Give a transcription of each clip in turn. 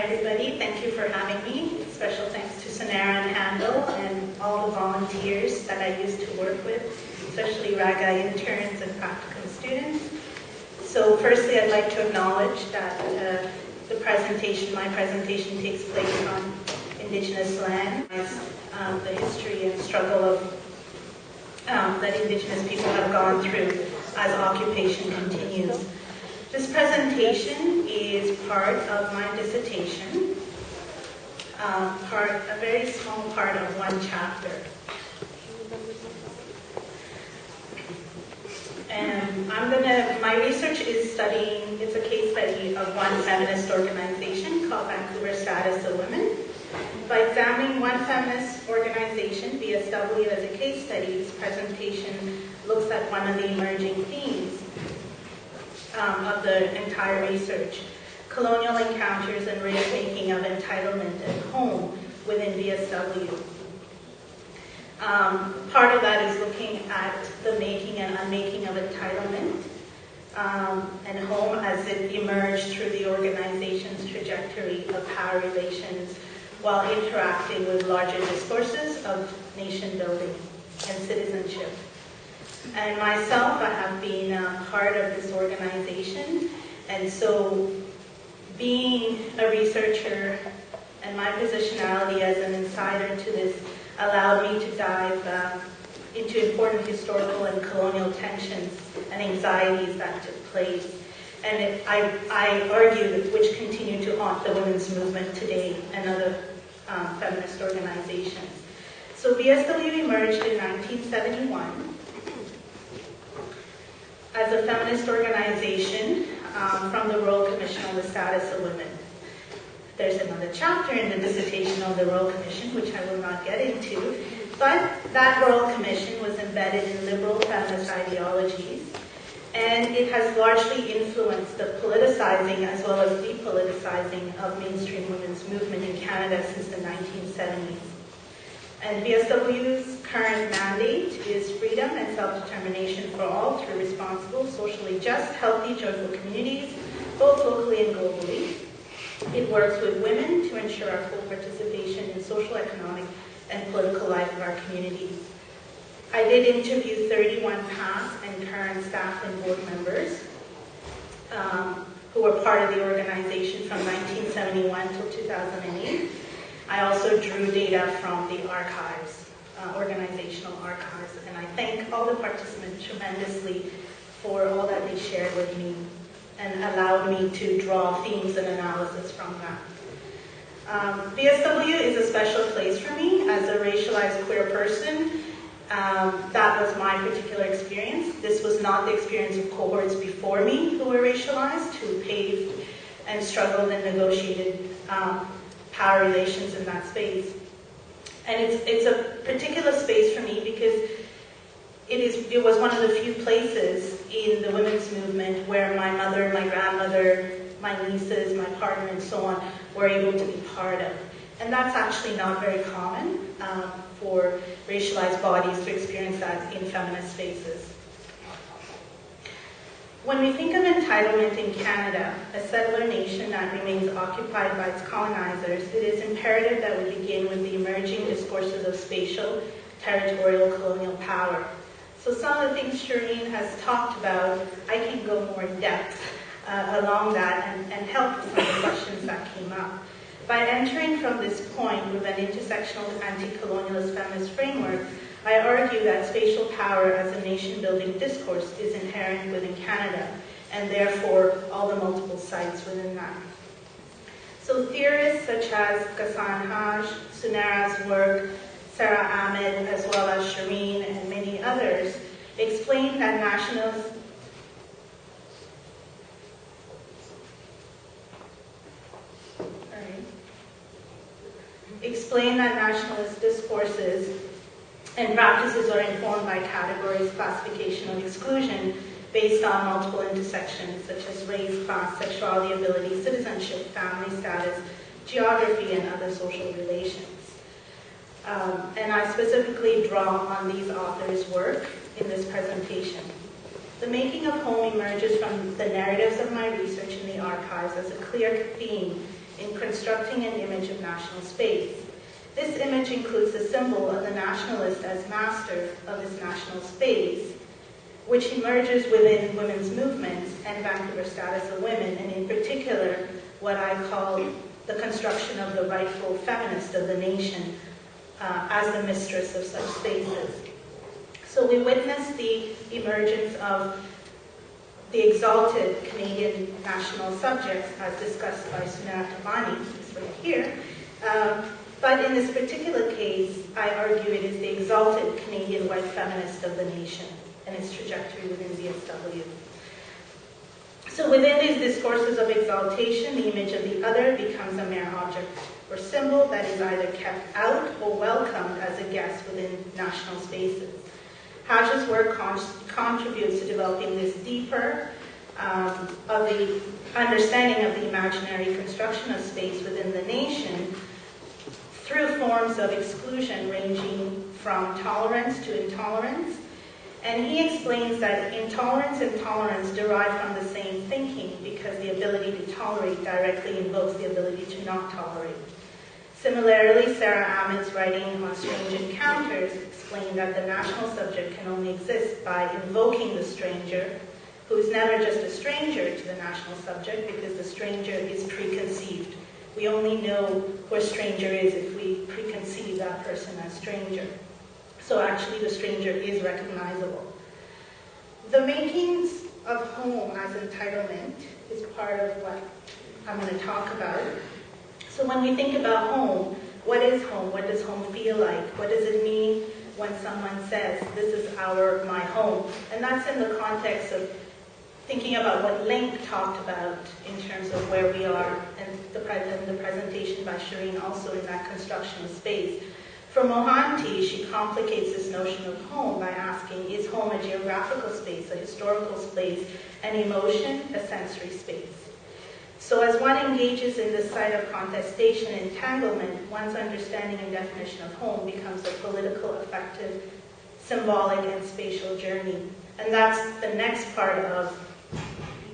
everybody. Thank you for having me. Special thanks to Sonara and Pandel and all the volunteers that I used to work with, especially RAGA interns and practicum students. So firstly, I'd like to acknowledge that my presentation takes place on Indigenous land, the history and struggle of that Indigenous people have gone through as occupation continues. This presentation is part of my dissertation, a very small part of one chapter. And my research is studying, it's a case study of one feminist organization called Vancouver Status of Women. By examining one feminist organization, VSW, as a case study, this presentation looks at one of the emerging themes of the entire research: colonial encounters and race-making of entitlement and home within VSW. Part of that is looking at the making and unmaking of entitlement and home as it emerged through the organization's trajectory of power relations while interacting with larger discourses of nation building and citizenship. And myself, I have been part of this organization, and so being a researcher and my positionality as an insider to this allowed me to dive into important historical and colonial tensions and anxieties that took place. And I argue which continue to haunt the women's movement today and other feminist organizations. So VSW emerged in 1971 as a feminist organization from the Royal Commission on the Status of Women. There's another chapter in the dissertation on the Royal Commission, which I will not get into, but that Royal Commission was embedded in liberal feminist ideologies, and it has largely influenced the politicizing as well as depoliticizing of mainstream women's movement in Canada since the 1970s. And VSW's current mandate is freedom and self-determination for all through responsible, socially just, healthy, joyful communities, both locally and globally. It works with women to ensure our full participation in social, economic, and political life of our communities. I did interview 31 past and current staff and board members who were part of the organization from 1971 till 2008. I also drew data from the archives, organizational archives, and I thank all the participants tremendously for all that they shared with me and allowed me to draw themes and analysis from that. VSW is a special place for me as a racialized queer person. That was my particular experience. This was not the experience of cohorts before me who were racialized, who paved and struggled and negotiated power relations in that space. And it's a particular space for me because it was one of the few places in the women's movement where my mother, my grandmother, my nieces, my partner, and so on were able to be part of. And that's actually not very common for racialized bodies to experience that in feminist spaces. When we think of entitlement in Canada, a settler nation that remains occupied by its colonizers, it is imperative that we begin with the emerging discourses of spatial, territorial, colonial power. So some of the things Shireen has talked about, I can go more in depth along that and help with some of the questions that came up. By entering from this point with an intersectional anti-colonialist feminist framework, I argue that spatial power as a nation-building discourse is inherent within Canada, and therefore all the multiple sites within that. So theorists such as Ghassan Haj, Sonara's work, Sarah Ahmed, as well as Shireen and many others, explain that nationalist discourses and practices are informed by categories, classification, of exclusion based on multiple intersections such as race, class, sexuality, ability, citizenship, family status, geography, and other social relations. And I specifically draw on these authors' work in this presentation. The making of home emerges from the narratives of my research in the archives as a clear theme in constructing an image of national space. This image includes the symbol of the nationalist as master of this national space, which emerges within women's movements and Vancouver's status of women, and in particular, what I call the construction of the rightful feminist of the nation as the mistress of such spaces. So we witness the emergence of the exalted Canadian national subjects as discussed by Sunat Tabani, who's right here. But in this particular case, I argue it is the exalted Canadian white feminist of the nation and its trajectory within VSW. So within these discourses of exaltation, the image of the other becomes a mere object or symbol that is either kept out or welcomed as a guest within national spaces. Haj's work contributes to developing this deeper of the understanding of the imaginary construction of space within the nation through forms of exclusion ranging from tolerance to intolerance. And he explains that intolerance and tolerance derive from the same thinking because the ability to tolerate directly invokes the ability to not tolerate. Similarly, Sarah Ahmed's writing on Strange Encounters explained that the national subject can only exist by invoking the stranger, who is never just a stranger to the national subject because the stranger is preconceived. We only know who a stranger is if we preconceive that person as stranger. So actually the stranger is recognizable. The makings of home as entitlement is part of what I'm going to talk about. So when we think about home, what is home? What does home feel like? What does it mean when someone says, this is my home? And that's in the context of thinking about what Link talked about in terms of where we are, and the presentation by Shireen also in that construction of space. For Mohanty, she complicates this notion of home by asking, is home a geographical space, a historical space, an emotion, a sensory space? So as one engages in this side of contestation and entanglement, one's understanding and definition of home becomes a political, affective, symbolic, and spatial journey. And that's the next part of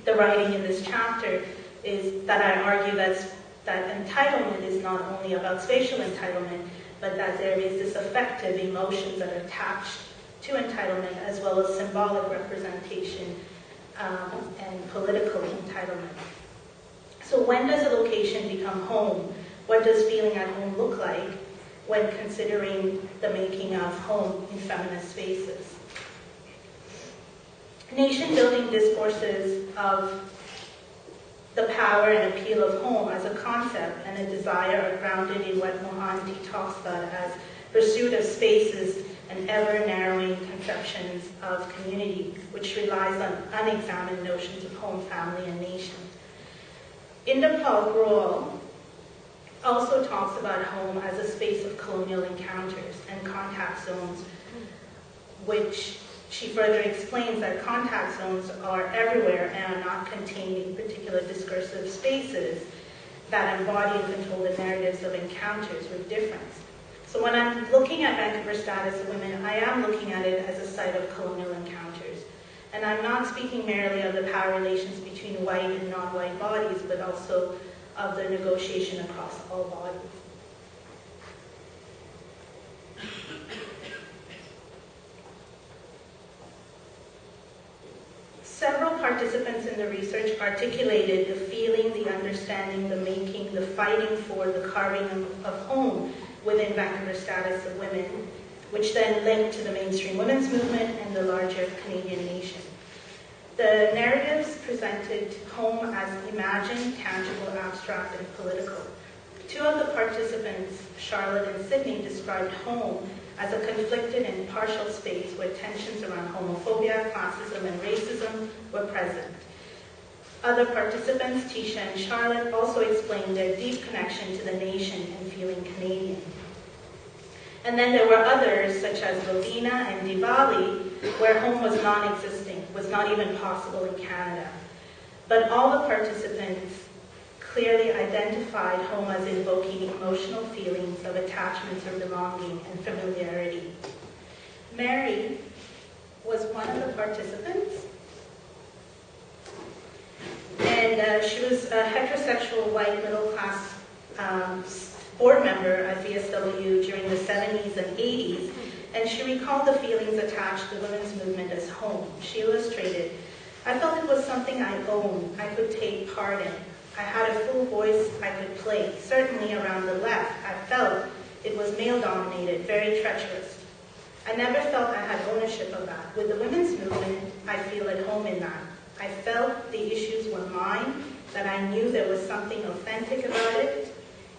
the writing in this chapter, is that I argue that entitlement is not only about spatial entitlement, but that there is this affective emotions that are attached to entitlement, as well as symbolic representation and political entitlement. So when does a location become home? What does feeling at home look like when considering the making of home in feminist spaces? Nation-building discourses of the power and appeal of home as a concept and a desire are grounded in what Mohanty talks about as pursuit of spaces and ever-narrowing conceptions of community, which relies on unexamined notions of home, family, and nation. Indira Grewal also talks about home as a space of colonial encounters and contact zones, which she further explains that contact zones are everywhere and are not contained in particular discursive spaces that embody and control the narratives of encounters with difference. So when I'm looking at Vancouver's status of women, I am looking at it as a site of colonial encounters. And I'm not speaking merely of the power relations between white and non-white bodies, but also of the negotiation across all bodies. Several participants in the research articulated the feeling, the understanding, the making, the fighting for, the carving of home within Vancouver's status of women, which then linked to the mainstream women's movement and the larger Canadian nation. The narratives presented home as imagined, tangible, abstract, and political. Two of the participants, Charlotte and Sydney, described home as a conflicted and partial space where tensions around homophobia, classism, and racism were present. Other participants, Tisha and Charlotte, also explained their deep connection to the nation and feeling Canadian. And then there were others, such as Lavina and Diwali, where home was non-existing, was not even possible in Canada. But all the participants clearly identified home as invoking emotional feelings of attachments or belonging and familiarity. Mary was one of the participants, and she was a heterosexual white middle-class board member at VSW during the 70s and 80s, and she recalled the feelings attached to the women's movement as home. She illustrated, "I felt it was something I owned, I could take part in. I had a full voice I could play. Certainly around the left, I felt it was male-dominated, very treacherous. I never felt I had ownership of that. With the women's movement, I feel at home in that. I felt the issues were mine, that I knew there was something authentic about it.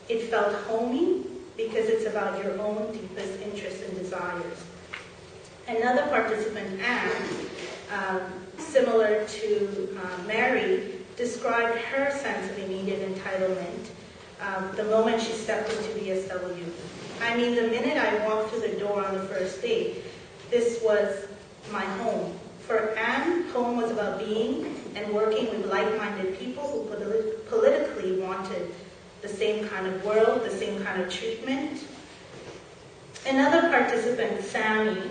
It felt homey because it's about your own deepest interests and desires." Another participant, Anne, similar to Mary, described her sense of immediate entitlement the moment she stepped into VSW. "I mean, the minute I walked through the door on the first date, this was my home." For Anne, home was about being and working with like-minded people who politically wanted the same kind of world, the same kind of treatment. Another participant, Sammy,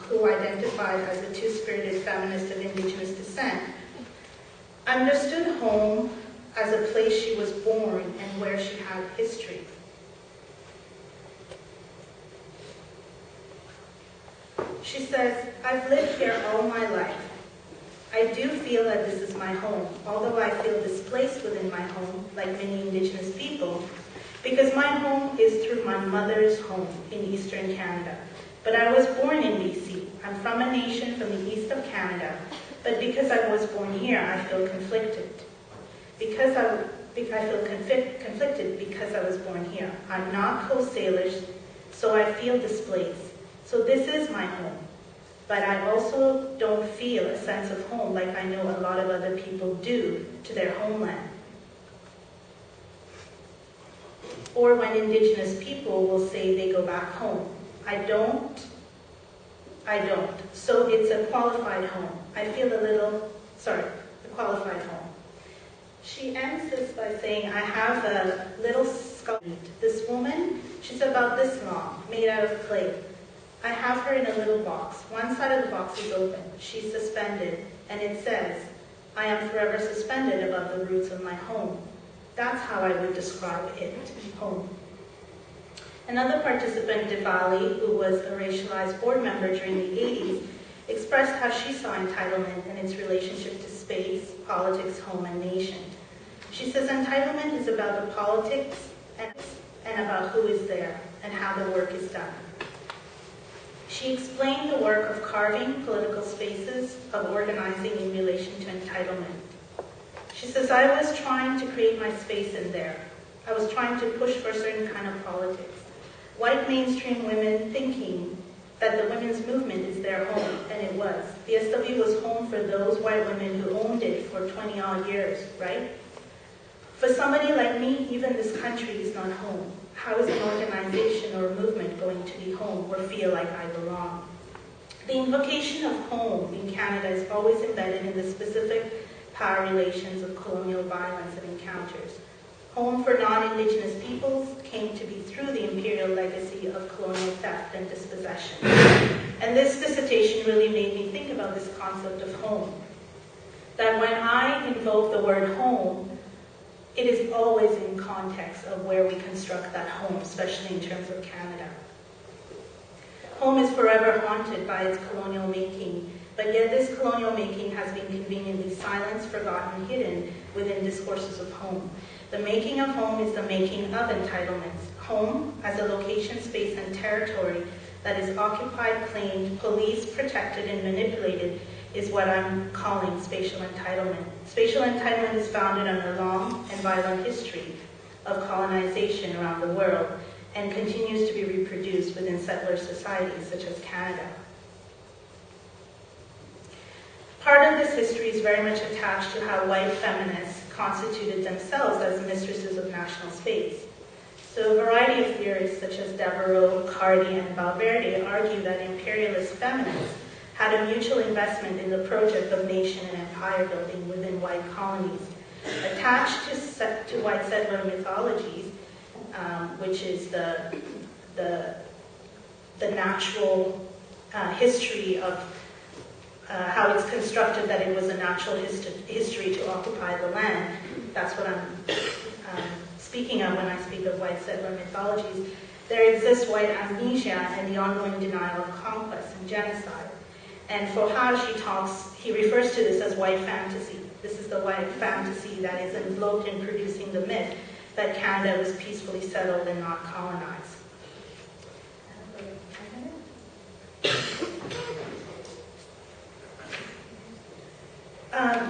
who identified as a two-spirited feminist of Indigenous descent, understood home as a place she was born and where she had history. She says, "I've lived here all my life. I do feel that this is my home, although I feel displaced within my home, like many Indigenous people, because my home is through my mother's home in Eastern Canada. But I was born in BC. I'm from a nation from the east of Canada, but because I was born here, I feel conflicted. I feel conflicted because I was born here. I'm not Coast Salish, so I feel displaced. So this is my home. But I also don't feel a sense of home like I know a lot of other people do to their homeland." Or when Indigenous people will say they go back home. I don't. So it's a qualified home. I feel a qualified home. She ends this by saying, "I have a little sculpture. This woman, she's about this long, made out of clay. I have her in a little box. One side of the box is open. She's suspended, and it says, 'I am forever suspended above the roots of my home.' That's how I would describe it, home." Another participant, Diwali, who was a racialized board member during the 80s, expressed how she saw entitlement and its relationship to space, politics, home, and nation. She says, "Entitlement is about the politics and about who is there and how the work is done." She explained the work of carving political spaces, of organizing in relation to entitlement. She says, "I was trying to create my space in there. I was trying to push for a certain kind of politics. White mainstream women thinking that the women's movement is their home, and it was. VSW was home for those white women who owned it for 20-odd years, right? For somebody like me, even this country is not home. How is an organization or a movement going to be home or feel like I belong?" The invocation of home in Canada is always embedded in the specific power relations of colonial violence and encounters. Home for non-Indigenous peoples came to be through the imperial legacy of colonial theft and dispossession. And this dissertation really made me think about this concept of home. That when I invoke the word home, it is always in context of where we construct that home, especially in terms of Canada. Home is forever haunted by its colonial making, but yet this colonial making has been conveniently silenced, forgotten, hidden within discourses of home. The making of home is the making of entitlements. Home, as a location, space, and territory that is occupied, claimed, policed, protected, and manipulated, is what I'm calling spatial entitlement. Spatial entitlement is founded on a long and violent history of colonization around the world and continues to be reproduced within settler societies such as Canada. Part of this history is very much attached to how white feminists constituted themselves as mistresses of national space. So a variety of theorists such as Devereaux, Cardi, and Valverde argue that imperialist feminists had a mutual investment in the project of nation and empire building within white colonies. Attached to white settler mythologies, which is the natural history of how it's constructed, that it was a natural history to occupy the land. That's what I'm speaking of when I speak of white settler mythologies, there exists white amnesia and the ongoing denial of conquest and genocide. And for how he refers to this as white fantasy. This is the white fantasy that is enveloped in producing the myth that Canada was peacefully settled and not colonized.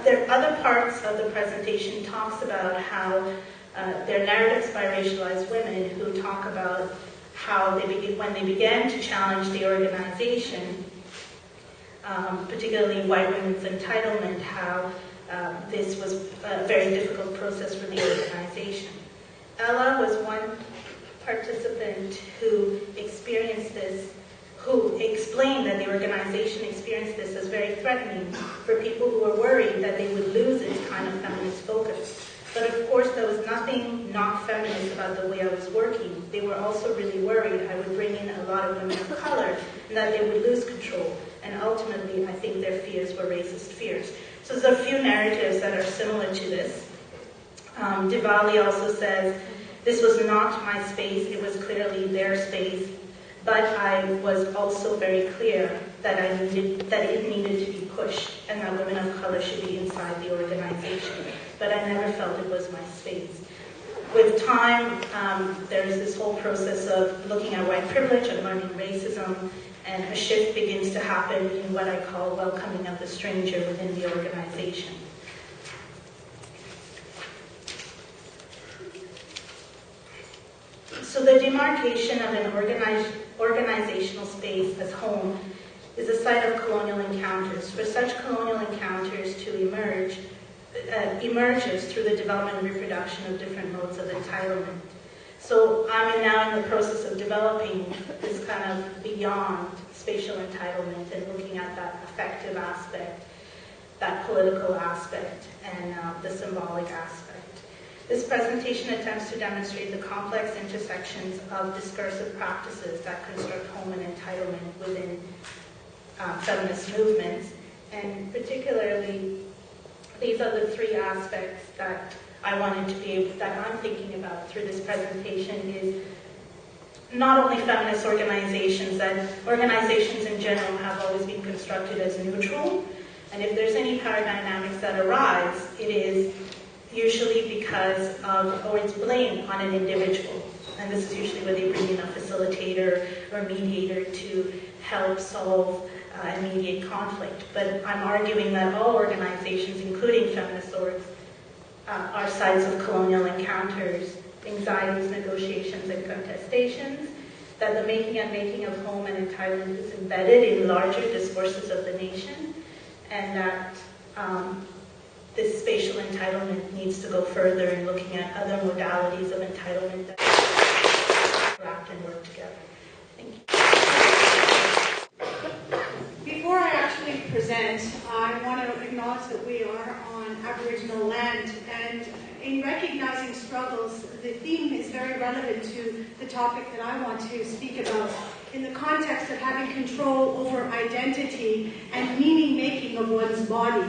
There are other parts of the presentation talks about how there are narratives by racialized women who talk about how when they began to challenge the organization, particularly white women's entitlement, how this was a very difficult process for the organization. Ella was one participant who experienced this, who explained that the organization experienced this as very threatening for people who were worried that they would lose its kind of feminist focus. But of course, there was nothing not feminist about the way I was working. They were also really worried I would bring in a lot of women of color and that they would lose control. And ultimately, I think their fears were racist fears. So there's a few narratives that are similar to this. Diwali also says, this was not my space, it was clearly their space, but I was also very clear that it needed to be pushed and that women of color should be inside the organization. But I never felt it was my space. With time, there is this whole process of looking at white privilege and learning racism, and a shift begins to happen in what I call welcoming of the stranger within the organization. So the demarcation of an organizational space as home is a site of colonial encounters. For such colonial encounters to emerges through the development and reproduction of different modes of entitlement. So I'm now in the process of developing this kind of beyond spatial entitlement and looking at that affective aspect, that political aspect, and the symbolic aspect. This presentation attempts to demonstrate the complex intersections of discursive practices that construct home and entitlement within feminist movements, and particularly these are the three aspects that I wanted to be able, that I'm thinking about through this presentation is not only feminist organizations, that organizations in general have always been constructed as neutral, and if there's any power dynamics that arise, it is usually because of, or it's blamed on an individual. And this is usually where they bring in a facilitator or mediator to help solve and mediate conflict. But I'm arguing that all organizations, including feminist orgs, are sites of colonial encounters, anxieties, negotiations, and contestations, that the making and making of home and entitlement is embedded in larger discourses of the nation, and that this spatial entitlement needs to go further in looking at other modalities of entitlement that interact and work together. Thank you. Before I actually present, I want to acknowledge that we are on Aboriginal land, and in recognizing struggles, the theme is very relevant to the topic that I want to speak about in the context of having control over identity and meaning-making of one's body.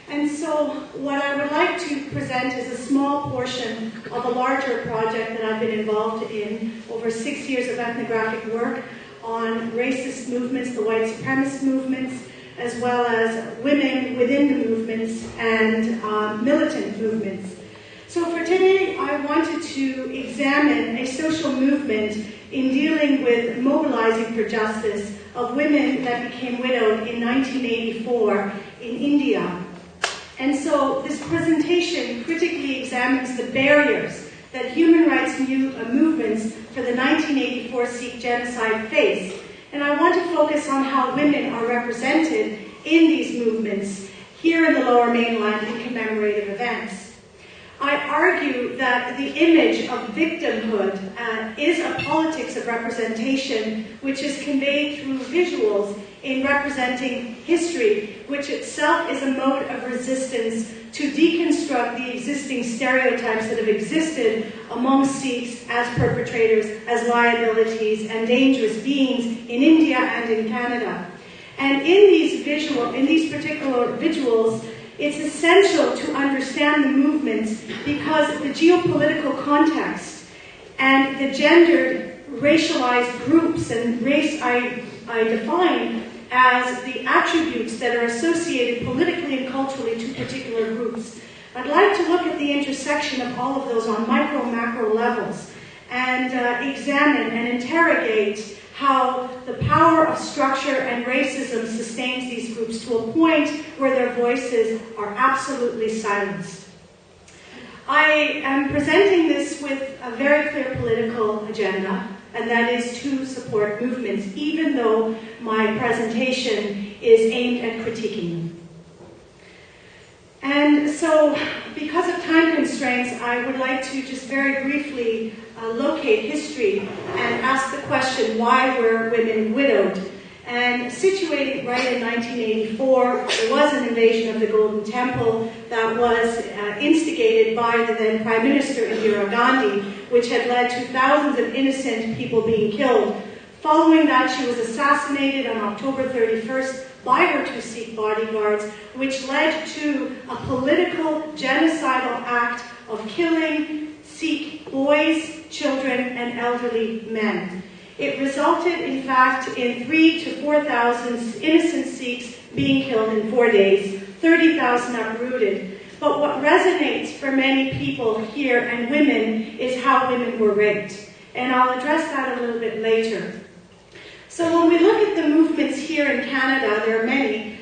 And so what I would like to present is a small portion of a larger project that I've been involved in over 6 years of ethnographic work on racist movements, the white supremacist movements, as well as women within the movements and militant movements. So for today, I wanted to examine a social movement in dealing with mobilizing for justice of women that became widowed in 1984 in India. And so this presentation critically examines the barriers that human rights movements for the 1984 Sikh genocide faced. And I want to focus on how women are represented in these movements here in the Lower Mainland in commemorative events. I argue that the image of victimhood is a politics of representation which is conveyed through visuals in representing history, which itself is a mode of resistance to deconstruct the existing stereotypes that have existed among Sikhs as perpetrators, as liabilities, and dangerous beings in India and in Canada. And in these particular visuals, It's essential to understand the movements because the geopolitical context and the gendered, racialized groups, and race I define as the attributes that are associated politically and culturally to particular groups. I'd like to look at the intersection of all of those on micro, macro levels and examine and interrogate how the power of structure and racism sustains these groups to a point where their voices are absolutely silenced. I am presenting this with a very clear political agenda, and that is to support movements, even though my presentation is aimed at critiquing them. And so, because of time constraints, I would like to just very briefly locate history and ask the question, why were women widowed? And situated right in 1984, there was an invasion of the Golden Temple that was instigated by the then Prime Minister Indira Gandhi, which had led to thousands of innocent people being killed. Following that, she was assassinated on October 31st by her two Sikh bodyguards, which led to a political genocidal act of killing Sikh boys, children, and elderly men. It resulted, in fact, in 3,000 to 4,000 innocent Sikhs being killed in 4 days, 30,000 uprooted. But what resonates for many people here and women is how women were raped. And I'll address that a little bit later. So when we look at the movements here in Canada, there are many,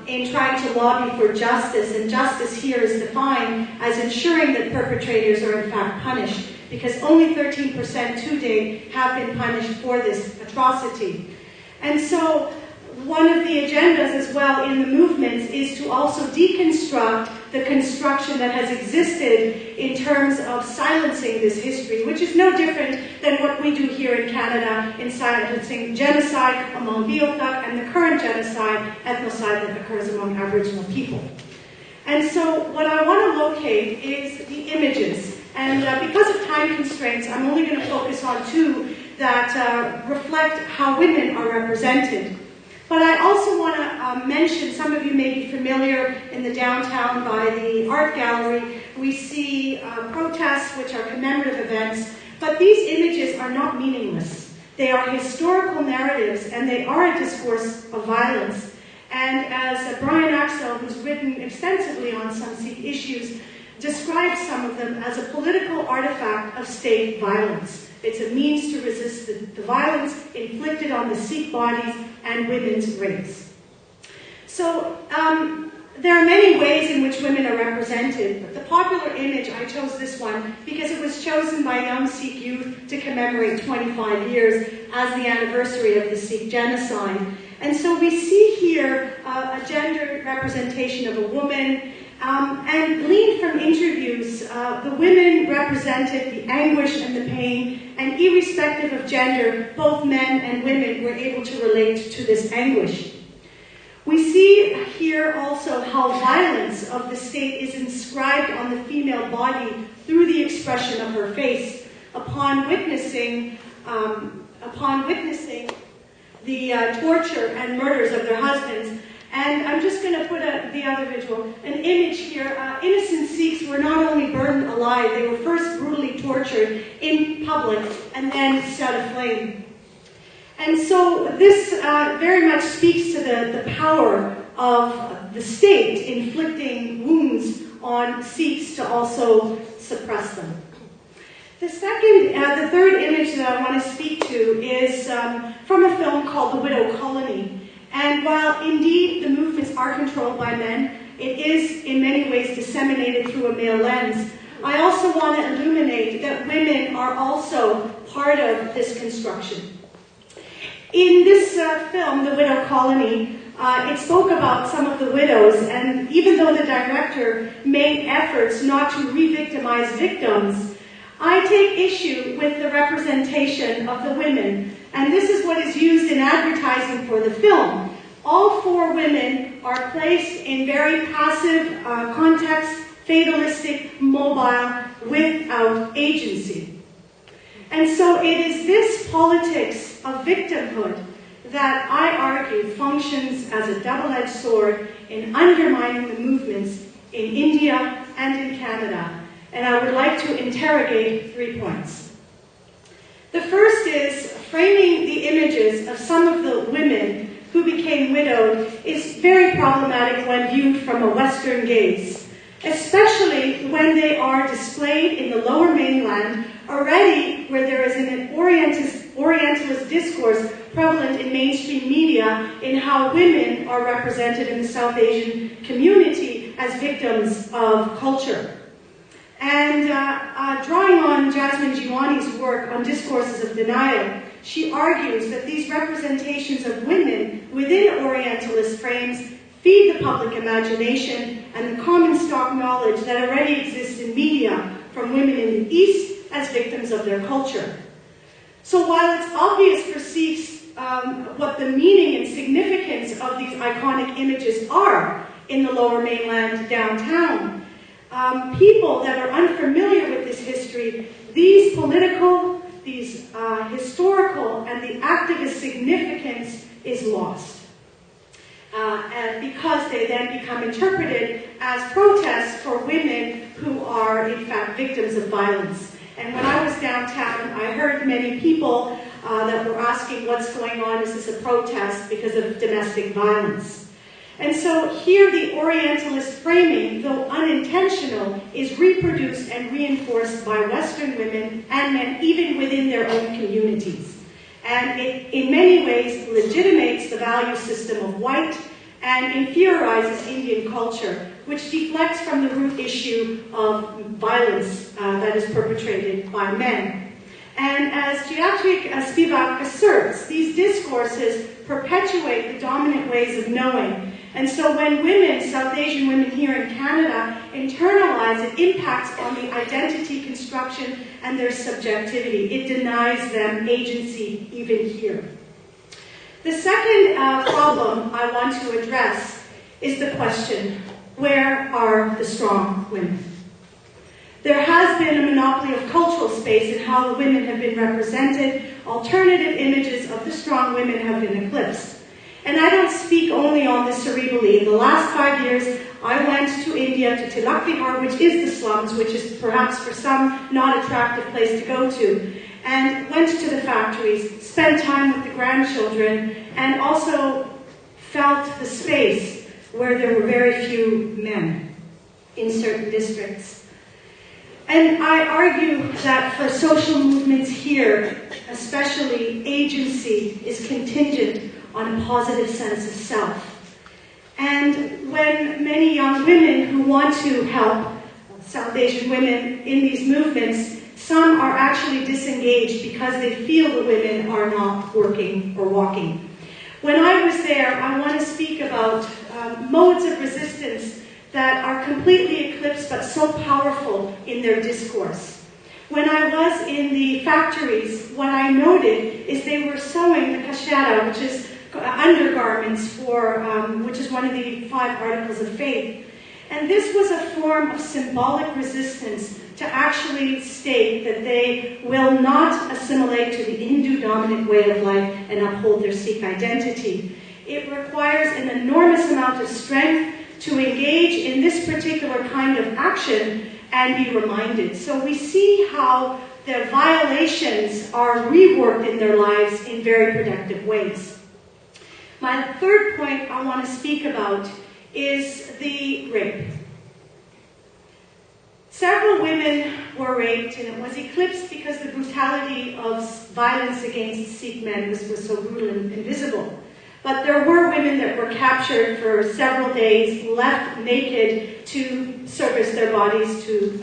in trying to lobby for justice, and justice here is defined as ensuring that perpetrators are in fact punished, because only 13% to date have been punished for this atrocity. And so one of the agendas as well in the movements is to also deconstruct the construction that has existed in terms of silencing this history, which is no different than what we do here in Canada in silencing genocide among Beothuk and the current genocide, ethnocide that occurs among Aboriginal people. And so what I want to locate is the images. And because of time constraints, I'm only going to focus on two that reflect how women are represented. But I also want to mention, some of you may be familiar in the downtown by the art gallery. We see protests, which are commemorative events, but these images are not meaningless. They are historical narratives, and they are a discourse of violence. And as Brian Axel, who's written extensively on some Sikh issues, describes some of them as a political artifact of state violence. It's a means to resist the violence inflicted on the Sikh bodies and women's rapes. So there are many ways in which women are represented, but the popular image, I chose this one because it was chosen by young Sikh youth to commemorate 25 years as the anniversary of the Sikh genocide. And so we see here a gender representation of a woman, and gleaned from interviews, the women represented the anguish and the pain, and irrespective of gender, both men and women were able to relate to this anguish. We see here also how violence of the state is inscribed on the female body through the expression of her face upon witnessing the torture and murders of their husbands. And I'm just going to put the other visual, an image here. Innocent Sikhs were not only burned alive, they were first brutally tortured in public and then set aflame. And so this very much speaks to the power of the state inflicting wounds on Sikhs to also suppress them. The third image that I want to speak to is from a film called The Widow Colony. And while indeed the movements are controlled by men, it is in many ways disseminated through a male lens. I also want to illuminate that women are also part of this construction. In this film, The Widow Colony, it spoke about some of the widows, and even though the director made efforts not to re-victimize victims, I take issue with the representation of the women, and this is what is used in advertising for the film. All four women are placed in very passive context, fatalistic, mobile, without agency. And so it is this politics of victimhood that I argue functions as a double-edged sword in undermining the movements in India and in Canada. And I would like to interrogate 3 points. The first is framing the images of some of the women who became widowed is very problematic when viewed from a Western gaze, especially when they are displayed in the Lower Mainland, already where there is an Orientalist discourse prevalent in mainstream media in how women are represented in the South Asian community as victims of culture. And drawing on Jasmine Jiwani's work on discourses of denial, she argues that these representations of women within Orientalist frames feed the public imagination and the common stock knowledge that already exists in media from women in the East as victims of their culture. So while it's obvious perceives what the meaning and significance of these iconic images are in the Lower Mainland downtown, people that are unfamiliar with this history, these political, these historical, and the activist significance is lost. And because they then become interpreted as protests for women who are, in fact, victims of violence. And when I was downtown, I heard many people that were asking what's going on, is this a protest because of domestic violence? And so here the Orientalist framing, though unintentional, is reproduced and reinforced by Western women and men, even within their own communities. And it, in many ways, legitimates the value system of white and inferiorizes Indian culture, which deflects from the root issue of violence that is perpetrated by men. And as Jayatri Spivak asserts, these discourses perpetuate the dominant ways of knowing. And so when women, South Asian women here in Canada, internalize, it impacts on the identity construction and their subjectivity. It denies them agency even here. The second problem I want to address is the question, where are the strong women? There has been a monopoly of cultural space in how the women have been represented. Alternative images of the strong women have been eclipsed. And I don't speak only on this cerebrally. In the last 5 years, I went to India, to Tilak Vihar, which is the slums, which is perhaps for some not attractive place to go to, and went to the factories, spent time with the grandchildren, and also felt the space where there were very few men in certain districts. And I argue that for social movements here, especially, agency is contingent on a positive sense of self. And when many young women who want to help South Asian women in these movements, some are actually disengaged because they feel the women are not working or walking. When I was there, I want to speak about modes of resistance that are completely eclipsed but so powerful in their discourse. When I was in the factories, what I noted is they were sewing the kashera, which is undergarments for, which is one of the 5 articles of faith. And this was a form of symbolic resistance to actually state that they will not assimilate to the Hindu-dominant way of life and uphold their Sikh identity. It requires an enormous amount of strength to engage in this particular kind of action and be reminded. So we see how the violations are reworked in their lives in very productive ways. My third point I want to speak about is the rape. Several women were raped, and it was eclipsed because the brutality of violence against Sikh men was so brutal and invisible. But there were women that were captured for several days, left naked to service their bodies to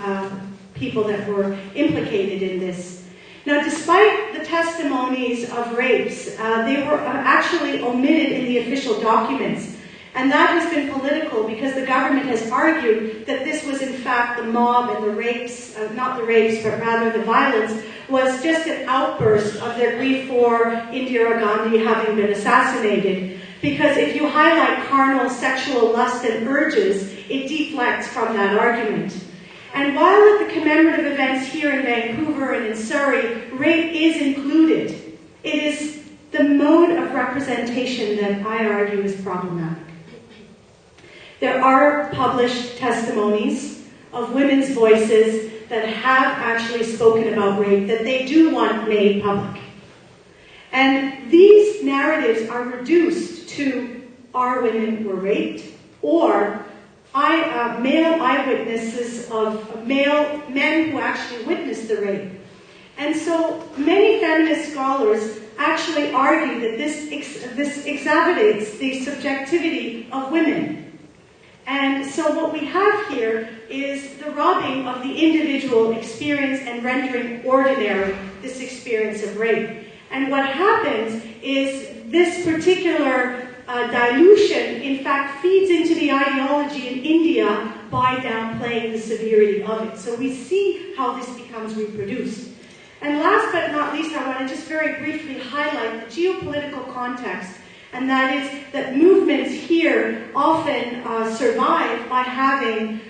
people that were implicated in this. Now, despite the testimonies of rapes, they were actually omitted in the official documents. And that has been political because the government has argued that this was in fact the mob and the rapes, not the rapes, but rather the violence, was just an outburst of their grief for Indira Gandhi having been assassinated. Because if you highlight carnal sexual lust and urges, it deflects from that argument. And while at the commemorative events here in Vancouver and in Surrey, rape is included, it is the mode of representation representation that I argue is problematic. There are published testimonies of women's voices that have actually spoken about rape that they do want made public. And these narratives are reduced to, our women were raped, or male eyewitnesses of men who actually witnessed the rape. And so many feminist scholars actually argue that this exacerbates the subjectivity of women. And so what we have here is the robbing of the individual experience and rendering ordinary this experience of rape. And what happens is this particular dilution, in fact, feeds into the ideology in India by downplaying the severity of it. So we see how this becomes reproduced. And last but not least, I want to just very briefly highlight the geopolitical context, and that is that movements here often survive by having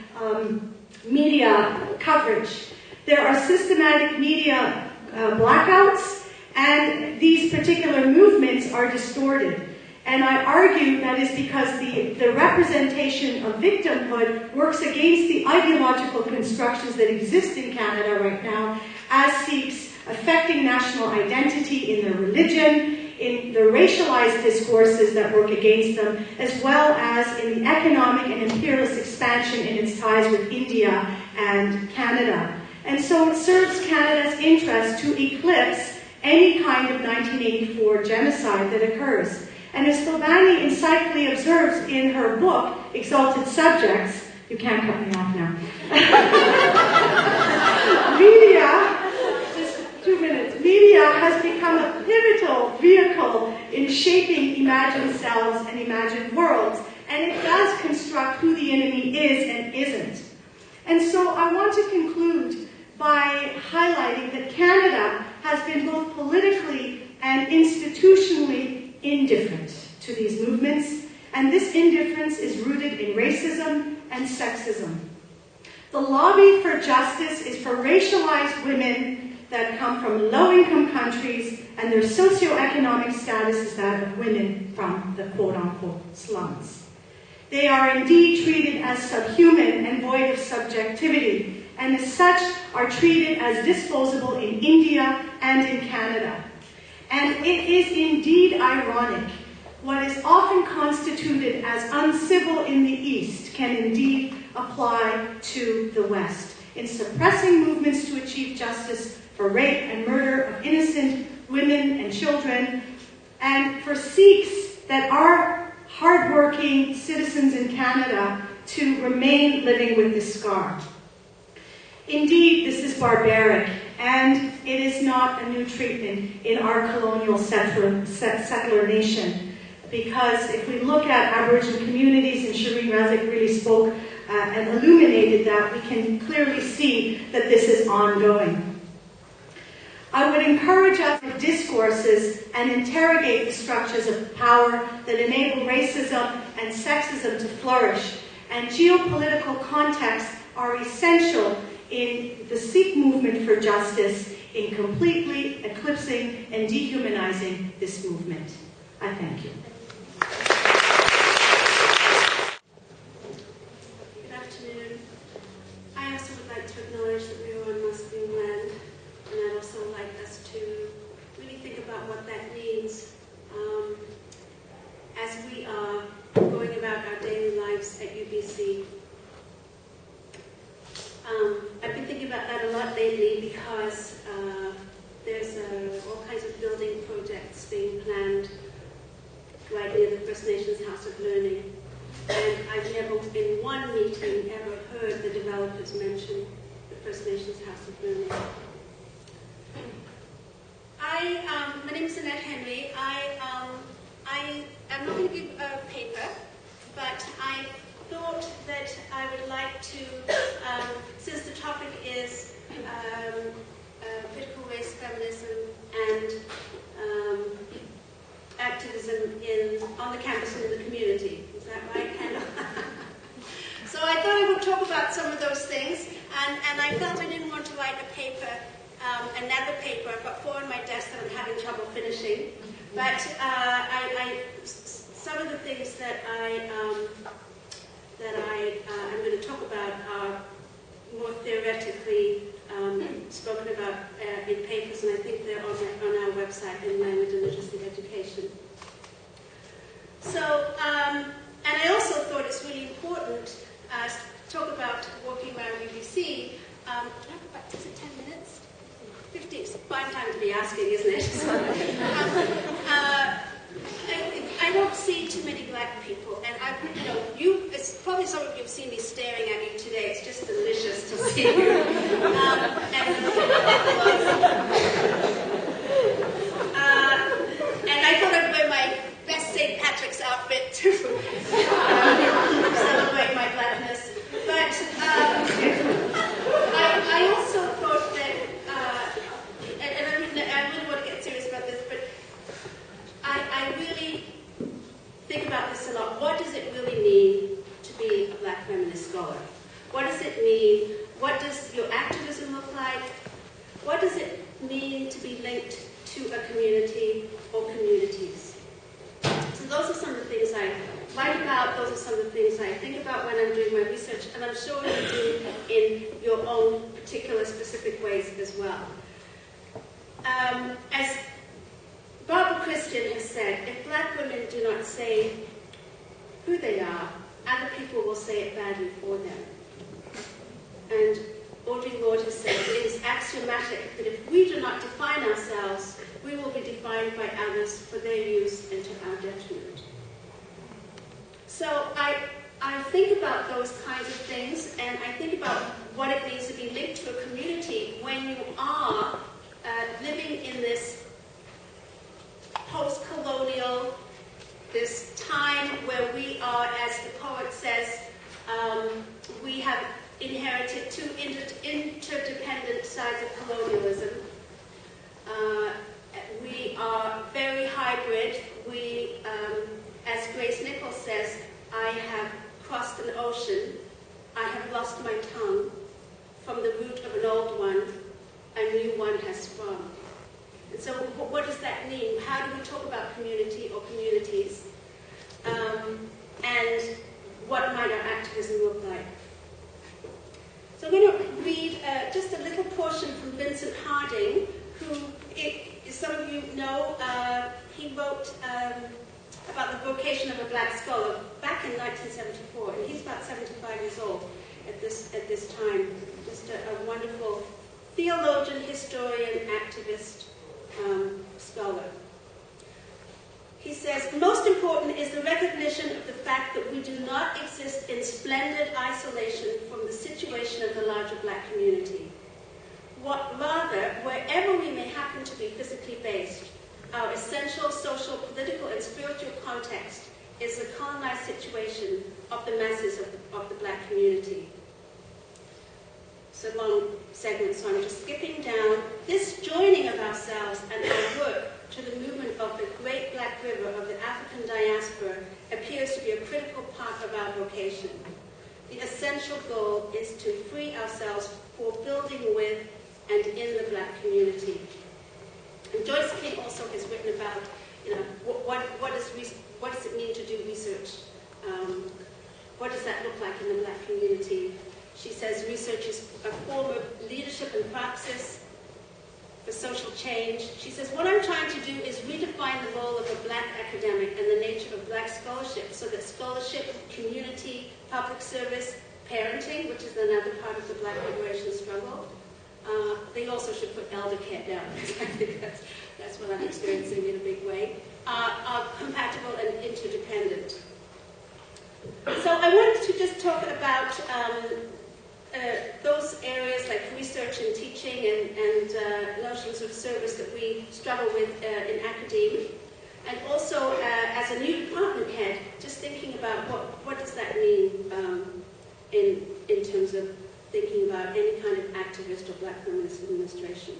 media coverage. There are systematic media blackouts, and these particular movements are distorted. And I argue that is because the representation of victimhood works against the ideological constructions that exist in Canada right now, as seeks affecting national identity in their religion, in the racialized discourses that work against them, as well as in the economic and imperialist expansion in its ties with India and Canada. And so it serves Canada's interest to eclipse any kind of 1984 genocide that occurs. And as Slovani insightfully observes in her book, Exalted Subjects, you can't cut me off now. Media has become a pivotal vehicle in shaping imagined selves and imagined worlds, and it does construct who the enemy is and isn't. And so I want to conclude by highlighting that Canada has been both politically and institutionally indifferent to these movements, and this indifference is rooted in racism and sexism. The lobby for justice is for racialized women that come from low-income countries, and their socioeconomic status is that of women from the quote-unquote slums. They are indeed treated as subhuman and void of subjectivity, and as such are treated as disposable in India and in Canada. And it is indeed ironic. What is often constituted as uncivil in the East can indeed apply to the West, in suppressing movements to achieve justice for rape and murder of innocent women and children, and for Sikhs that are hardworking citizens in Canada to remain living with this scar. Indeed, this is barbaric, and it is not a new treatment in our colonial settler nation. Because if we look at Aboriginal communities, and SRazack really spoke and illuminated that, we can clearly see that this is ongoing. I would encourage us to discourses and interrogate the structures of power that enable racism and sexism to flourish. And geopolitical contexts are essential in the Sikh movement for justice in completely eclipsing and dehumanizing this movement. I thank you. Good afternoon. I also would like to acknowledge that we are on Muslim land, and I'd also like us to really think about what that means as we are going about our daily lives at UBC. I've been thinking about that a lot lately because there's all kinds of building projects being planned right near the First Nations House of Learning. And I've never, in one meeting, ever heard the developers mention the First Nations House of Learning. My name is Annette Henry. I'm not going to give a paper, but I thought that I would like to, since the topic is critical race feminism and activism on the campus and in the community. Is that right, Kendall? So I thought I would talk about some of those things, and I felt I didn't want to write a paper, another paper. I've got 4 on my desk that I'm having trouble finishing. But some of the things that I'm going to talk about are more theoretically spoken about in papers, and I think they're on our website in Language and Literacy Education. So, and I also thought it's really important to talk about walking around UBC. Is it 10 minutes? 15. It's a fine time to be asking, isn't it? I don't see too many black people, and it's probably some of you have seen me staring at you today. It's just delicious to see you. And I thought I'd wear my best St. Patrick's outfit to celebrate my blackness. But I also thought that, and I really want to get serious about this, but I really think about this a lot. What does it really mean to be a black feminist scholar? What does it mean? What does your activism look like? What does it mean to be linked to a community or communities? So those are some of the things I write about. Those are some of the things I think about when I'm doing my research, and I'm sure you do in your own particular specific ways as well. As Barbara Christian has said, if black women do not say who they are, other people will say it badly for them. And Audre Lorde has said, it is axiomatic that if we do not define ourselves, we will be defined by others for their use and to our detriment. So I think about those kinds of things, and I think about what it means to be linked to a community when you are living in this post-colonial, this time where we are, as the poet says, we have inherited two interdependent sides of colonialism. We are very hybrid. We, as Grace Nichols says, I have crossed an ocean. I have lost my tongue. From the root of an old one, a new one has sprung. And so what does that mean? How do we talk about community or communities? And what might our activism look like? So I'm going to read just a little portion from Vincent Harding, who, some of you know, he wrote about the vocation of a black scholar back in 1974, and he's about 75 years old at this time. Just a wonderful theologian, historian, activist, scholar. He says, most important is the recognition of the fact that we do not exist in splendid isolation from the situation of the larger black community. Rather, wherever we may happen to be physically based, our essential social, political, and spiritual context is the colonized situation of the masses of the black community. It's a long segment, so I'm just skipping down. This joining of ourselves and our work to the movement of the great black river of the African diaspora appears to be a critical part of our vocation. The essential goal is to free ourselves for building with and in the black community. And Joyce King also has written about, what does it mean to do research? What does that look like in the black community? She says research is a form of leadership and praxis for social change. She says, what I'm trying to do is redefine the role of a black academic and the nature of black scholarship so that scholarship, community, public service, parenting, which is another part of the black liberation struggle. They also should put elder care down, because I think that's what I'm experiencing in a big way, are compatible and interdependent. So I wanted to just talk about those areas like research and teaching and notions of service that we struggle with in academia. And also, as a new department head, just thinking about what does that mean in terms of thinking about any kind of activist or black feminist administration.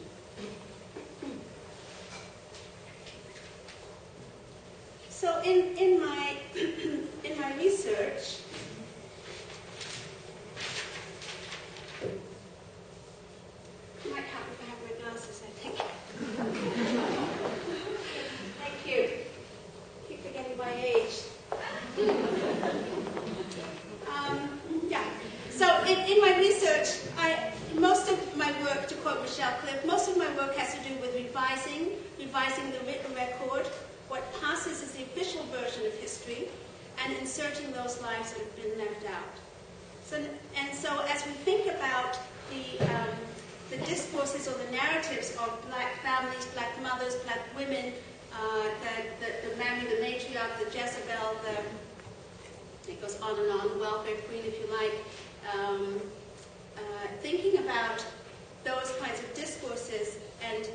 So in my research, it might help if I have my glasses, I think. Thank you. revising the written record, what passes as the official version of history, and inserting those lives that have been left out. So as we think about the discourses or the narratives of black families, black mothers, black women, the Mary, the matriarch, the Jezebel, it goes on and on, the welfare queen, if you like, thinking about those kinds of discourses and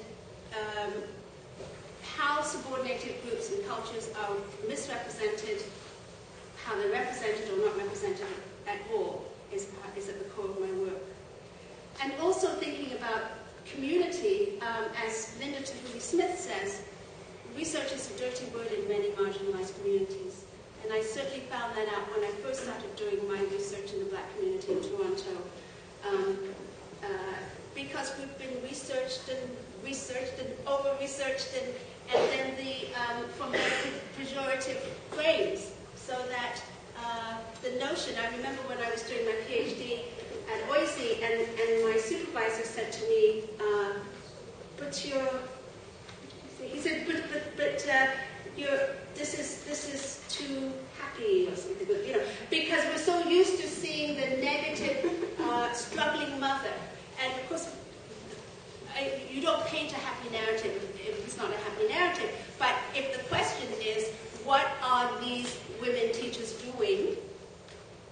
how subordinated groups and cultures are misrepresented, how they're represented or not represented at all is at the core of my work. And also thinking about community, as Linda Tahuli-Smith says, research is a dirty word in many marginalized communities. And I certainly found that out when I first started doing my research in the black community in Toronto. Because we've been researched and over-researched and then from the pejorative frames, so that the notion, I remember when I was doing my PhD at Boise, and my supervisor said to me, this is too happy or something, because we're so used to seeing the negative, struggling mother. And of course, you don't paint a happy narrative if it's not a happy narrative. But if the question is, what are these women teachers doing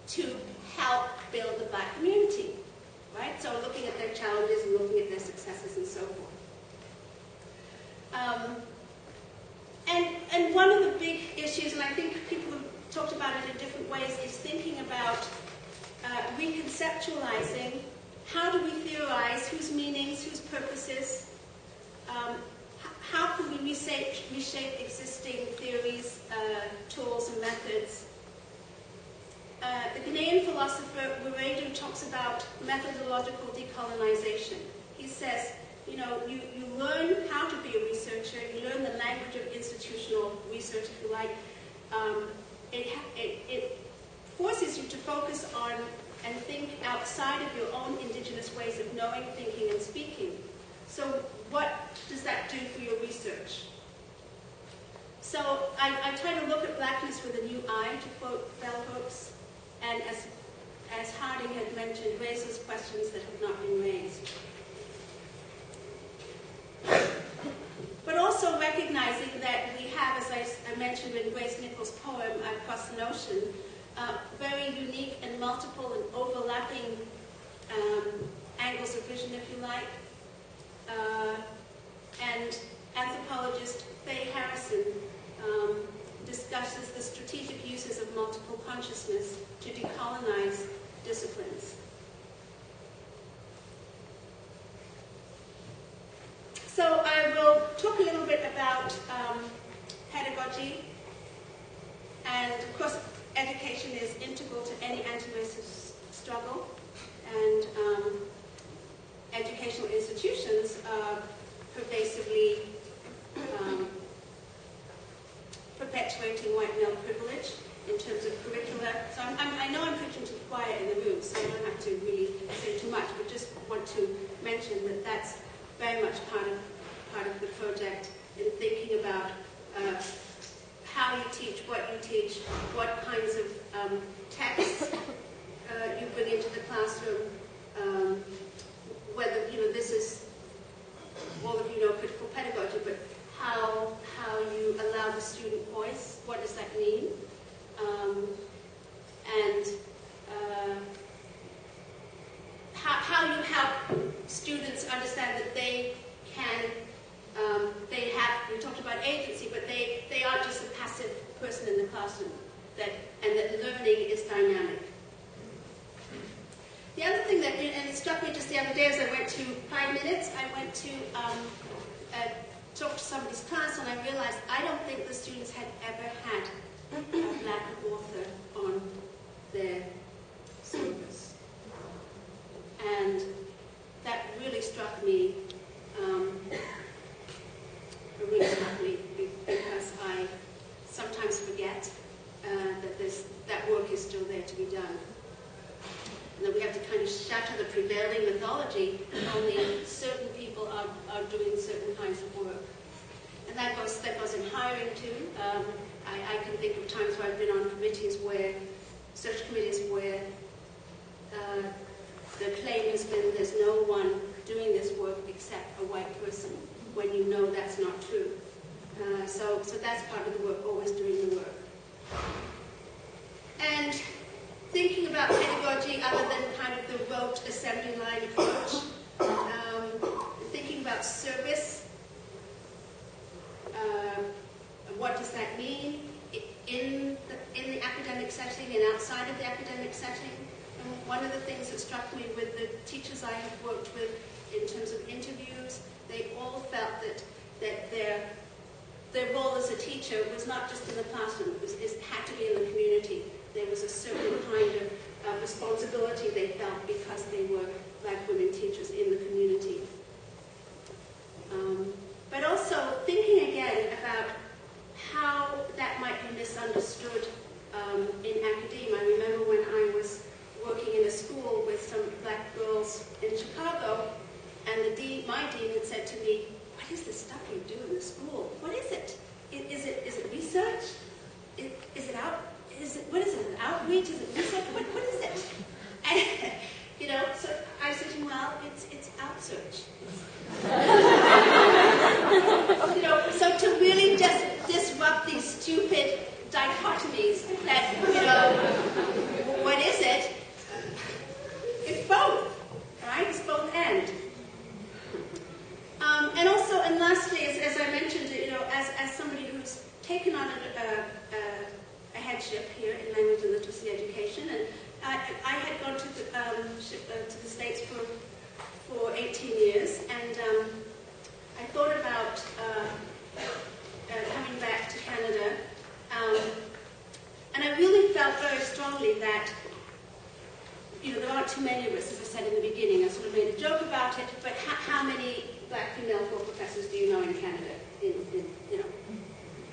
to help build the black community, right? So looking at their challenges and looking at their successes and so forth. And one of the big issues, and I think people have talked about it in different ways, is thinking about reconceptualizing. How do we theorize whose meanings, whose purposes? How can we reshape existing theories, tools, and methods? The Ghanaian philosopher Wiredu talks about methodological decolonization. He says, you learn how to be a researcher, you learn the language of institutional research, if you like. It forces you to focus on and think outside of your own indigenous ways of knowing, thinking, and speaking. So what does that do for your research? So I try to look at blackness with a new eye, to quote bell hooks, and as Harding had mentioned, raises questions that have not been raised. But also recognizing that we have, as I mentioned in Grace Nichols' poem, Across the Ocean, very unique and multiple and overlapping angles of vision, if you like. And anthropologist Faye Harrison discusses the strategic uses of multiple consciousness to decolonize disciplines. So I will talk a little bit about pedagogy. And of course, education is integral to any anti-racist struggle. And educational institutions are pervasively perpetuating white male privilege in terms of curricula. So I know I'm preaching to the choir in the room, so I don't have to really say too much, but just want to mention that that's very much part of the project in thinking about how you teach, what kinds of texts you bring into the classroom, whether, this is, all of you know critical pedagogy, but how you allow the student voice, what does that mean? And how you help students understand that they can, we talked about agency, but they aren't just a passive person in the classroom, and that learning is dynamic. The other thing that, and it struck me just the other day as I went to 5 minutes, I went to talk to somebody's class, and I realized I don't think the students had ever had a black author on their syllabus. And that really struck me, because I sometimes forget that work is still there to be done. And that we have to kind of shatter the prevailing mythology that only certain people are doing certain kinds of work. that goes in hiring too. I can think of times where I've been on committees where, search committees where the claim has been there's no one doing this work except a white person, when you know that's not true. So that's part of the work, always doing the work. And thinking about pedagogy other than kind of the rote assembly line approach, thinking about service, what does that mean in the academic setting and outside of the academic setting? And one of the things that struck me with the teachers I have worked with in terms of interviews, they all felt that their role as a teacher was not just in the classroom, it had to be in the community. There was a certain kind of responsibility they felt because they were Black women teachers in the community. But also thinking again about how that might be misunderstood in academia. I remember when I was working in a school with some Black girls in Chicago, and my dean had said to me, "What is this stuff you do in the school? What is it? Is it research? Is it out? What is it? An outreach? Is it research? What is it?" And so I said to him, "Well, it's outsearch." So to really just disrupt these stupid dichotomies that, what is it? It's both, right? It's both and. And also, and lastly, as I mentioned, as somebody who's taken on a headship here in language and literacy education, and I had gone to the States for 18 years, and I thought about coming back to Canada, and I really felt very strongly that there aren't too many of us, as I said in the beginning. I sort of made a joke about it, but how many Black female full professors do you know in Canada?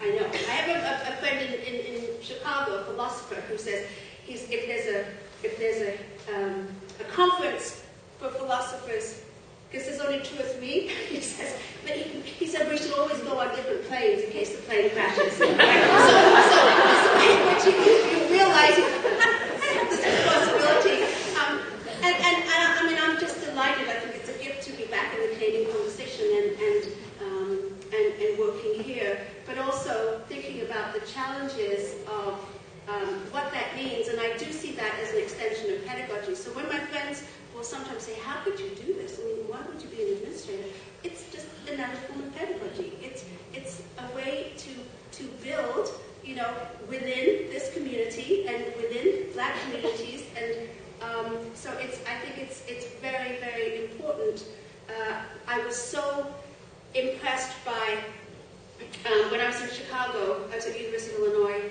I know. I have a friend in Chicago, a philosopher, who says if there's a conference for philosophers, because there's only 2 or 3, he says, but he said we should always go on different planes in case the plane crashes. So you realize there's a possibility. And I mean, I'm just delighted. I think it's a gift to be back in the Canadian conversation and working here, but also thinking about the challenges of what that means. And I do see that as an extension of pedagogy. So when my friends will sometimes say, "How could you do this? I mean, why would you be an administrator?" It's just another form of pedagogy. It's a way to build, within this community and within Black communities, and so I think it's very, very important. I was so impressed by when I was in Chicago. I was at the University of Illinois.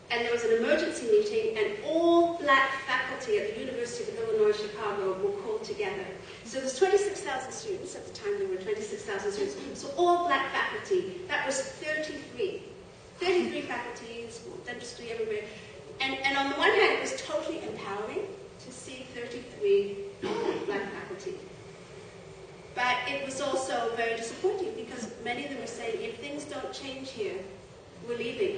And there was an emergency meeting, and all Black faculty at the University of Illinois Chicago were called together. So there's 26,000 students. At the time, there were 26,000 students. So all Black faculty. That was 33. 33 faculties, dentistry, everywhere. And on the one hand, it was totally empowering to see 33 Black faculty. But it was also very disappointing because many of them were saying, if things don't change here, we're leaving.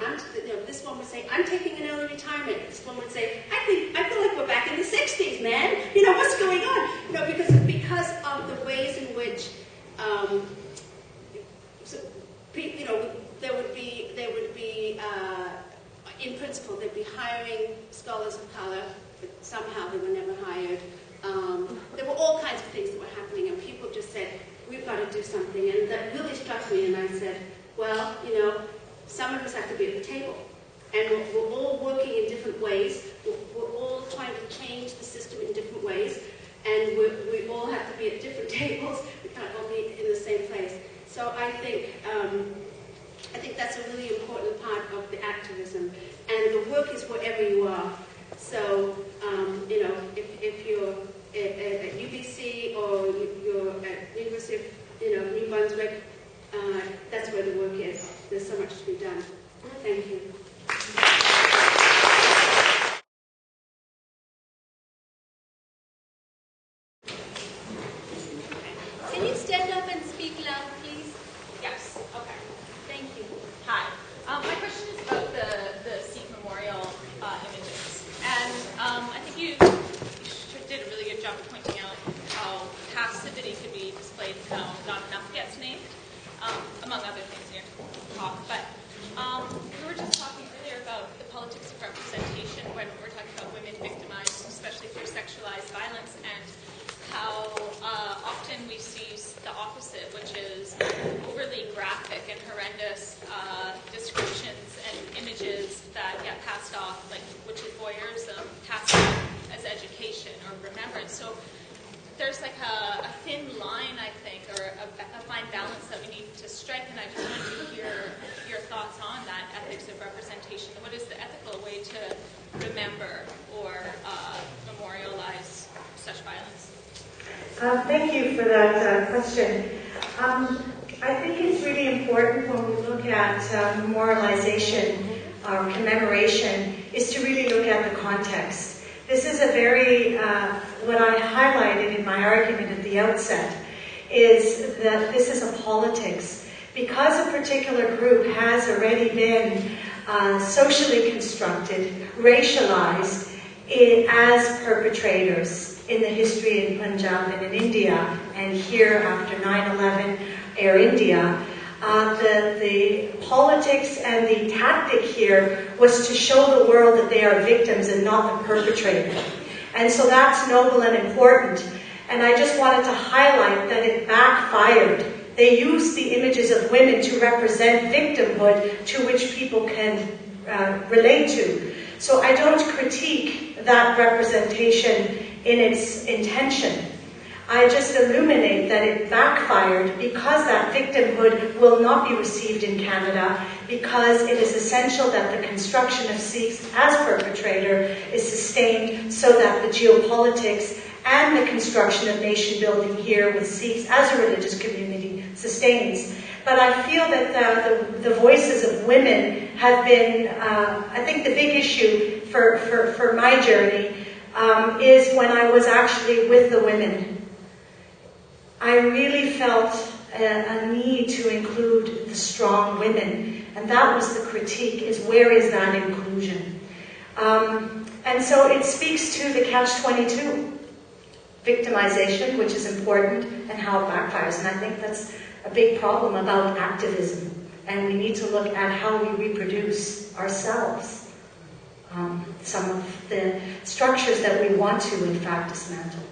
This one would say, "I'm taking an early retirement." This one would say, I feel like we're back in the 60s, man. What's going on? Because of the ways in which, there would be, in principle, they'd be hiring scholars of color, but somehow they were never hired. There were all kinds of things that were happening, and people just said, "We've got to do something." And that really struck me, and I said, well, some of us have to be at the table. And we're all working in different ways. We're all trying to change the system in different ways. And we all have to be at different tables. We can't all be in the same place. So I think that's a really important part of the activism. And the work is wherever you are. So, if you're at UBC or you're at University of New Brunswick, that's where the work is. There's so much to be done. Thank you. Can you stand up and speak loud, please? Yes. Okay. Thank you. passed off, like, which is voyeurism, passed off as education or remembrance. So there's like a thin line, I think, or a fine balance that we need to strike, and I just want to hear your thoughts on that ethics of representation. What is the ethical way to remember or memorialize such violence? Thank you for that question. I think it's really important when we look at memorialization or commemoration is to really look at the context. This is a very, what I highlighted in my argument at the outset, is that this is a politics. Because a particular group has already been socially constructed, racialized as perpetrators in the history in Punjab and in India, and here after 9/11, Air India, the politics and the tactic here was to show the world that they are victims and not the perpetrator. And so that's noble and important. And I just wanted to highlight that it backfired. They used the images of women to represent victimhood to which people can relate to. So I don't critique that representation in its intention. I just illuminate that it backfired because that victimhood will not be received in Canada, because it is essential that the construction of Sikhs as perpetrator is sustained so that the geopolitics and the construction of nation building here with Sikhs as a religious community sustains. But I feel that the voices of women have been, I think the big issue for my journey is when I was actually with the women. I really felt a need to include the strong women, and that was the critique, is where is that inclusion? And so it speaks to the catch-22, victimization, which is important, and how it backfires. And I think that's a big problem about activism, and we need to look at how we reproduce ourselves. Some of the structures that we want to, in fact, dismantle.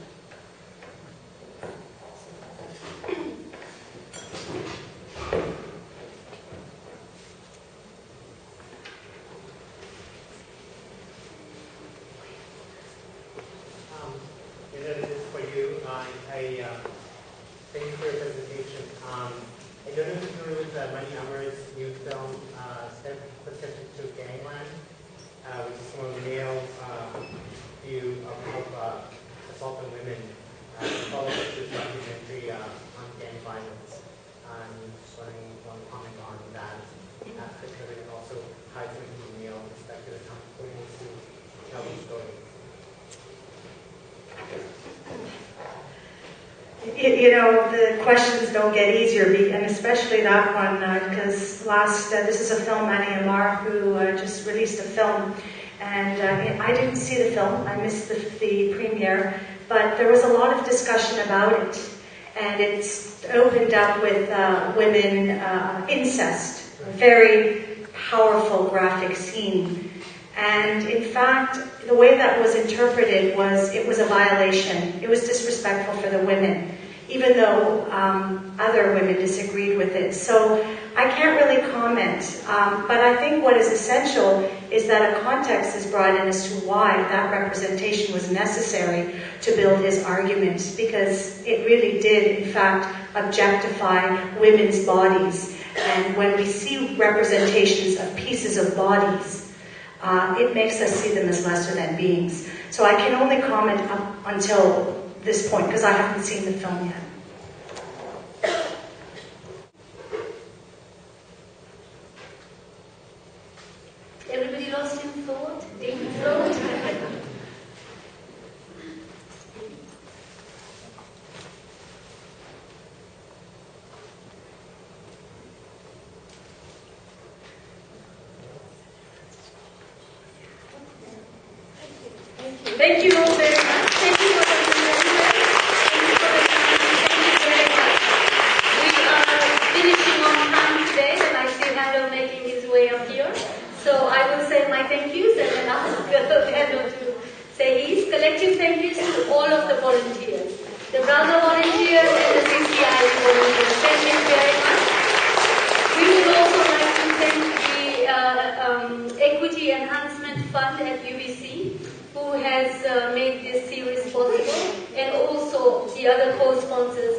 Thank you for your presentation. I don't know if you're familiar with Mani Amar's new film, Specific to Gangland, which is from a male view of assault on women. It follows this documentary on gang violence. Just wondering if you want to comment on that aspect of it, and also ties into the male perspective and how important it is to tell the story. You know, the questions don't get easier, and especially that one, because this is a film, Mani Amar, who just released a film, and I didn't see the film, I missed the premiere, but there was a lot of discussion about it, and it's opened up with women incest, a very powerful graphic scene. And in fact, the way that was interpreted was it was a violation. It was disrespectful for the women, even though other women disagreed with it. So I can't really comment, but I think what is essential is that a context is brought in as to why that representation was necessary to build his argument, because it really did, in fact, objectify women's bodies. And when we see representations of pieces of bodies, it makes us see them as lesser than beings. So I can only comment up until this point, because I haven't seen the film yet. Everybody lost in thought? Deep thought? Thank you all very much. Thank you for the remembrance. Thank you for the time. Thank you very much. We are finishing on time today, and I see Handel making his way up here. So I will say my thank yous and then ask Handel to say his. Collective thank yous to all of the volunteers, the RAGA volunteers and the CCIE volunteers. Thank you very much. We would also like to thank the Equity Enhancement Fund at UBC, who has made this series possible, and also the other co-sponsors,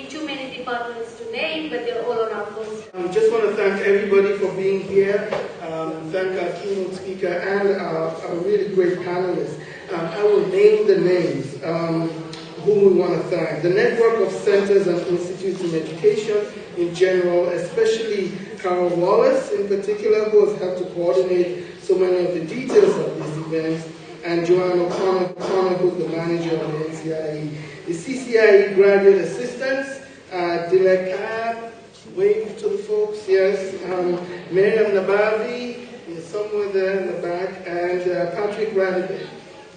too many departments to name, but they're all on our post. I just want to thank everybody for being here. Thank our keynote speaker and our really great panelists. I will name the names whom we want to thank. The network of centers and institutes in education in general, especially Carol Wallace in particular, who has helped to coordinate so many of the details of these events, and Joanne O'Connor, who's the manager of the NCIE. The CCIE graduate assistants, Dilek, wave to the folks, yes, Miriam Nabavi is somewhere there in the back, and Patrick Radebe.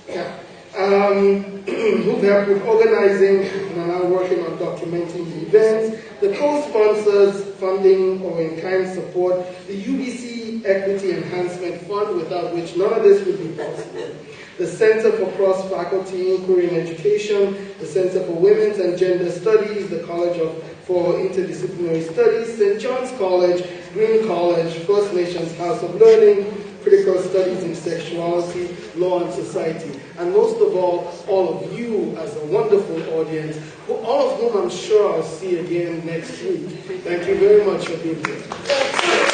Yeah. Who've helped with organizing and are now working on documenting the events. The co-sponsors, funding or in-kind support, the UBC Equity Enhancement Fund, without which none of this would be possible. The Center for Cross-Faculty Inquiry in Education, the Center for Women's and Gender Studies, the College for Interdisciplinary Studies, St. John's College, Green College, First Nations House of Learning, Critical Studies in Sexuality, Law and Society, and most of all of you as a wonderful audience, all of whom I'm sure I'll see again next week. Thank you very much for being here.